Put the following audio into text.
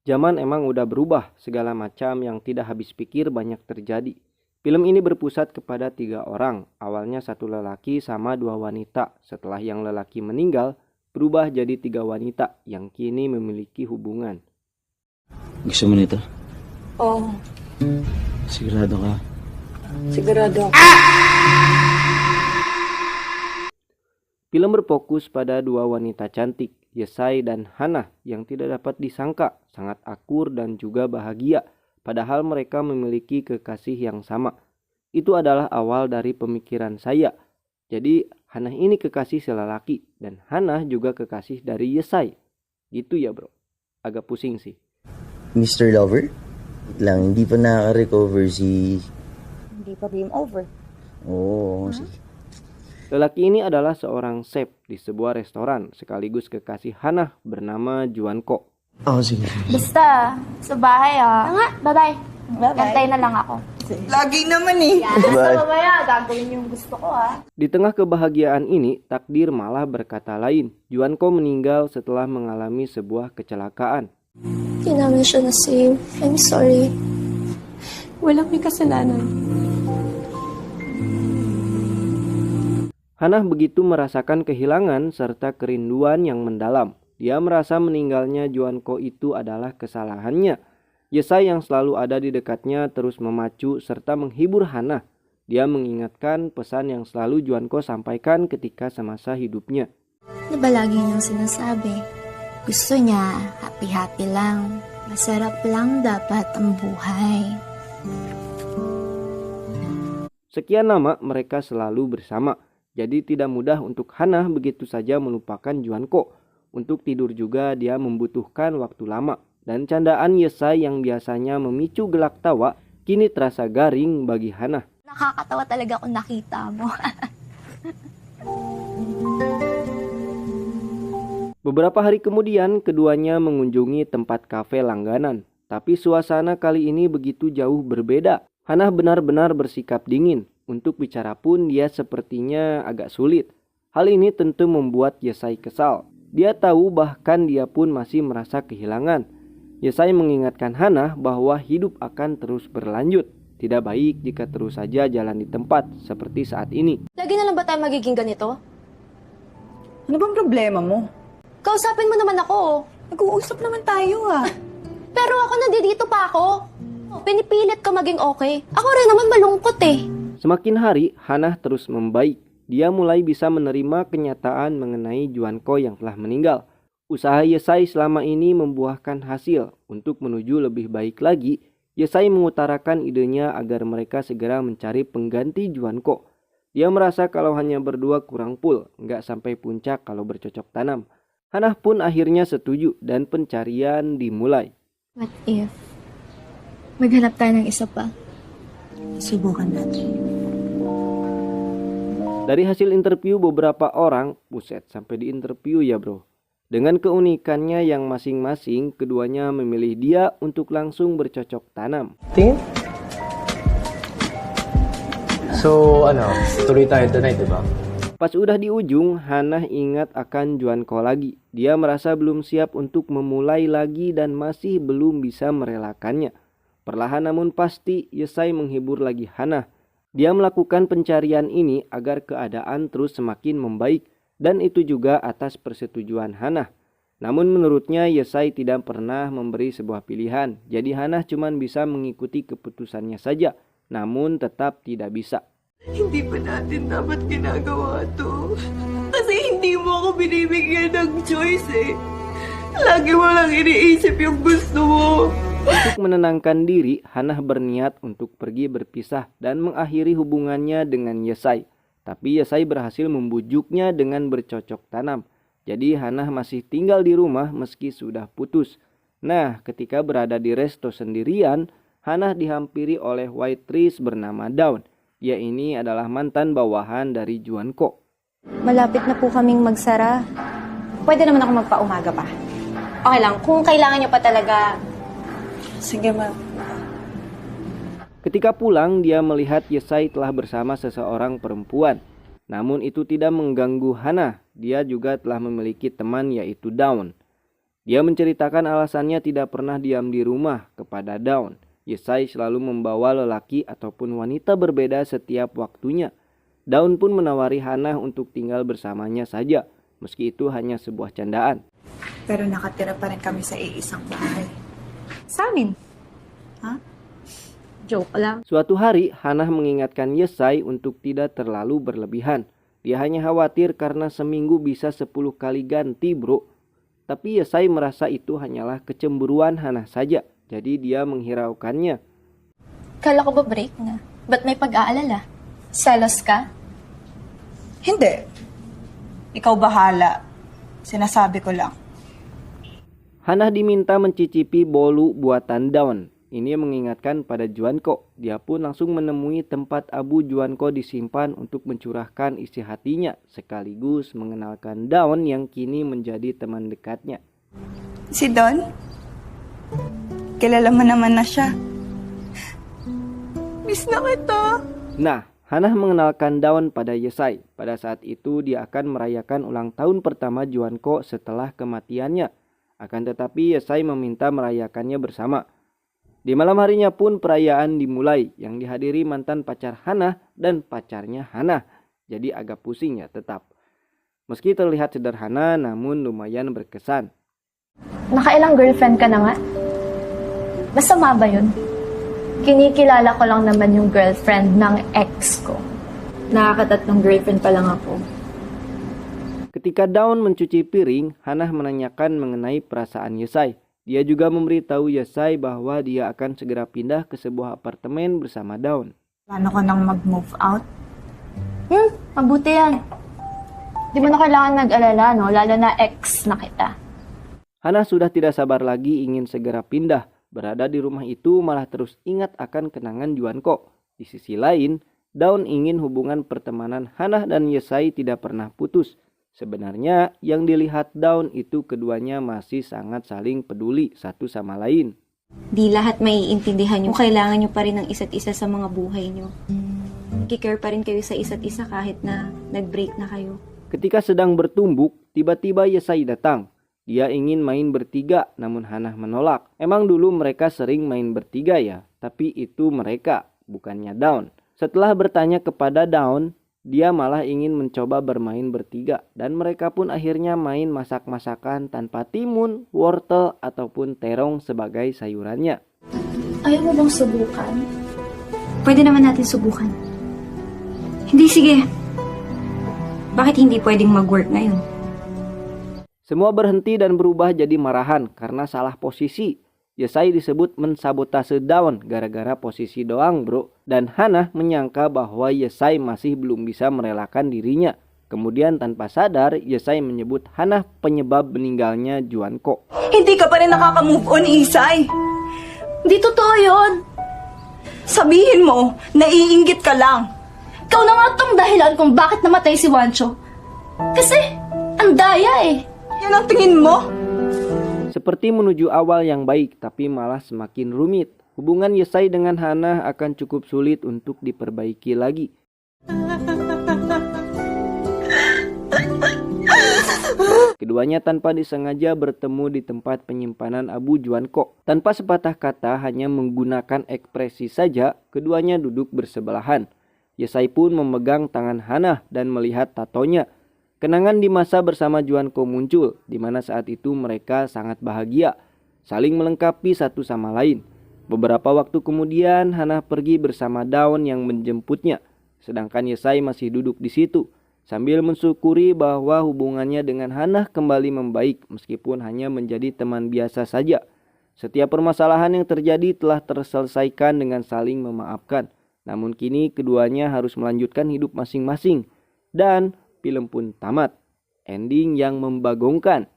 Zaman emang udah berubah, segala macam yang tidak habis pikir banyak terjadi. Film ini berpusat kepada 3 orang, awalnya satu lelaki sama 2 wanita. Setelah yang lelaki meninggal, berubah jadi 3 wanita yang kini memiliki hubungan. Gusto mo nito? Oo, Sigurado ka? sigurado ako. Film berfokus pada 2 wanita cantik, Yesai dan Hannah, yang tidak dapat disangka, sangat akur dan juga bahagia, padahal mereka memiliki kekasih yang sama. Itu adalah awal dari pemikiran saya. Jadi Hannah ini kekasih si lelaki dan Hannah juga kekasih dari Yesai. Gitu ya bro, agak pusing sih. Mr. Lover? Wait lang, hindi pa nakaka-recover si... Hindi pa game over. Oo, sige. Lelaki ini adalah seorang chef di sebuah restoran sekaligus kekasih Hannah bernama Juanko. Oo, sige. Basta, sa bahay nga, bye-bye. Bye-bye. Antay na lang ako. Lagi naman eh. Bye. Sa mamaya, gagawin yung gusto ko Di tengah kebahagiaan ini, takdir malah berkata lain. Juanko meninggal setelah mengalami sebuah kecelakaan. Hindi namin siya na-save. I'm sorry. Walang may kasalanan. Hannah begitu merasakan kehilangan serta kerinduan yang mendalam. Dia merasa meninggalnya Juanko itu adalah kesalahannya. Yesai yang selalu ada di dekatnya terus memacu serta menghibur Hannah. Dia mengingatkan pesan yang selalu Juanko sampaikan ketika semasa hidupnya. Ano ba lagi niyang sinasabi? Gusto niya, happy-happy lang. Masarap lang dapat ang buhay. Sekian lama mereka selalu bersama. Jadi tidak mudah untuk Hannah begitu saja melupakan Juanko. Untuk tidur juga dia membutuhkan waktu lama. Dan candaan Yesai yang biasanya memicu gelak tawa, kini terasa garing bagi Hannah. Nakakatawa talaga kung nakita mo. Beberapa hari kemudian, keduanya mengunjungi tempat kafe langganan. Tapi suasana kali ini begitu jauh berbeda. Hannah benar-benar bersikap dingin. Untuk bicara pun dia sepertinya agak sulit. Hal ini tentu membuat Yesai kesal. Dia tahu bahkan dia pun masih merasa kehilangan. Yesai mengingatkan Hannah bahwa hidup akan terus berlanjut. Tidak baik jika terus saja jalan di tempat seperti saat ini. Lagi na lang ba tayo magiging ganito? Ano bang problema mo? Kausapin mo naman ako. Nag-uusap naman tayo ah. Pero ako nandito pa ako. Pinipilit ka maging okay. Ako rin naman malungkot eh. Semakin hari, Hannah terus membaik. Dia mulai bisa menerima kenyataan mengenai Juanko yang telah meninggal. Usaha Yesai selama ini membuahkan hasil. Untuk menuju lebih baik lagi, Yesai mengutarakan idenya agar mereka segera mencari pengganti Juanko. Dia merasa kalau hanya berdua kurang pul, nggak sampai puncak kalau bercocok tanam. Hannah pun akhirnya setuju dan pencarian dimulai. What if maghanap tayo ng isa pa? Subukan natin. Dari hasil interview beberapa orang, buset sampai di interview ya bro. Dengan keunikannya yang masing-masing, keduanya memilih dia untuk langsung bercocok tanam. Tingin? So, tuloy tayo tonight, diba? Pas udah di ujung, Hannah ingat akan Juanko lagi. Dia merasa belum siap untuk memulai lagi dan masih belum bisa merelakannya. Perlahan namun pasti, Yesai menghibur lagi Hannah. Dia melakukan pencarian ini agar keadaan terus semakin membaik. Dan itu juga atas persetujuan Hannah. Namun menurutnya Yesai tidak pernah memberi sebuah pilihan. Jadi Hannah cuma bisa mengikuti keputusannya saja. Namun tetap tidak bisa. Hindi pa natin dapat ginagawa to. Kasi hindi mo ako binibigyan ng choice eh. Lagi mo lang iniisip yung gusto mo. Untuk menenangkan diri, Hannah berniat untuk pergi berpisah dan mengakhiri hubungannya dengan Yesai. Tapi Yesai berhasil membujuknya dengan bercocok tanam. Jadi Hannah masih tinggal di rumah meski sudah putus. Nah, ketika berada di resto sendirian, Hannah dihampiri oleh waitress bernama Dawn. Dia ini adalah mantan bawahan dari Juanko. Malapit na po kaming magsara. Pwede naman ako magpaumaga pa. Okay lang, kung kailangan nyo pa talaga. Sige ma. Ketika pulang, dia melihat Yesai telah bersama seseorang perempuan. Namun itu tidak mengganggu Hannah. Dia juga telah memiliki teman yaitu Dawn. Dia menceritakan alasannya tidak pernah diam di rumah kepada Dawn. Yesai selalu membawa lelaki ataupun wanita berbeda setiap waktunya. Dawn pun menawari Hannah untuk tinggal bersamanya saja, meski itu hanya sebuah candaan. Pero nakatira pa rin kami sa iisang bahay. Sa amin? Ha? Joke lang. Suatu hari, Hannah mengingatkan Yesai untuk tidak terlalu berlebihan. Dia hanya khawatir karena seminggu bisa 10 kali ganti, bro. Tapi Yesai merasa itu hanyalah kecemburuan Hannah saja. Jadi dia menghiraukannya. Kala ko ba break na? Ba't may pag-aalala? Selos ka? Hindi. Ikaw bahala. Sinasabi ko lang. Hannah diminta mencicipi bolu buatan Dawn. Ini mengingatkan pada Juanko. Dia pun langsung menemui tempat Abu Juanko disimpan untuk mencurahkan isi hatinya, sekaligus mengenalkan Dawn yang kini menjadi teman dekatnya. Si Don? Kilala mo naman na siya. Miss na kita. Nah, Hannah mengenalkan Dawn pada Yesai. Pada saat itu dia akan merayakan ulang tahun pertama Juanko setelah kematiannya. Akan tetapi Yesai meminta merayakannya bersama. Di malam harinya pun perayaan dimulai yang dihadiri mantan pacar Hannah dan pacarnya Hannah. Jadi agak pusing ya tetap. Meski terlihat sederhana namun lumayan berkesan. Nakailang girlfriend ka na nga? Masama ba yun? Kinikilala ko lang naman yung girlfriend ng ex ko. Nakakatatlong girlfriend pa lang ako. Ketika Dawn mencuci piring, Hannah menanyakan mengenai perasaan Yesai. Dia juga memberitahu Yesai bahwa dia akan segera pindah ke sebuah apartemen bersama Dawn. Plano ko nang mag-move out? Mabuti yan. Di mo na kailangan nag-alala, no? Lalo na ex na kita. Hannah sudah tidak sabar lagi ingin segera pindah. Berada di rumah itu malah terus ingat akan kenangan Juanko. Di sisi lain, Dawn ingin hubungan pertemanan Hannah dan Yesai tidak pernah putus. Sebenarnya yang dilihat Dawn itu keduanya masih sangat saling peduli satu sama lain. Di lahat maiintindihan nyo. Kailangan nyo pa rin ng isa't isa sa mga buhay nyo. Kikare pa rin kayo sa isa't isa kahit na nag-break na kayo. Ketika sedang bertumbuk, tiba-tiba Yesai datang. Dia ingin main bertiga, namun Hannah menolak. Emang dulu mereka sering main bertiga ya, tapi itu mereka, bukannya Dawn. Setelah bertanya kepada Dawn, dia malah ingin mencoba bermain bertiga. Dan mereka pun akhirnya main masak-masakan tanpa timun, wortel, ataupun terong sebagai sayurannya. Ayaw mo bang subukan? Pwede naman natin subukan. Hindi, sige. Bakit hindi pwedeng mag-work ngayon? Semua berhenti dan berubah jadi marahan karena salah posisi. Yesai disebut mensabotase Dawn gara-gara posisi doang, bro. Dan Hannah menyangka bahwa Yesai masih belum bisa merelakan dirinya. Kemudian tanpa sadar, Yesai menyebut Hannah penyebab meninggalnya Juanko. Hindi ka pa rin nakaka-move on, Isay. Di totoo yun. Sabihin mo, naiinggit ka lang. Ikaw na nga tong dahilan kung bakit namatay si Juancho. Kasi, ang daya eh. Yan ang tingin mo? Seperti menuju awal yang baik, tapi malah semakin rumit. Hubungan Yesai dengan Hannah akan cukup sulit untuk diperbaiki lagi. Keduanya tanpa disengaja bertemu di tempat penyimpanan Abu Juanko. Tanpa sepatah kata, hanya menggunakan ekspresi saja, keduanya duduk bersebelahan. Yesai pun memegang tangan Hannah dan melihat tatonya. Kenangan di masa bersama Juanko muncul, di mana saat itu mereka sangat bahagia, saling melengkapi satu sama lain. Beberapa waktu kemudian, Hannah pergi bersama Dawn yang menjemputnya, sedangkan Yesai masih duduk di situ, sambil mensyukuri bahwa hubungannya dengan Hannah kembali membaik meskipun hanya menjadi teman biasa saja. Setiap permasalahan yang terjadi telah terselesaikan dengan saling memaafkan, namun kini keduanya harus melanjutkan hidup masing-masing. Dan film pun tamat. Ending yang membagongkan.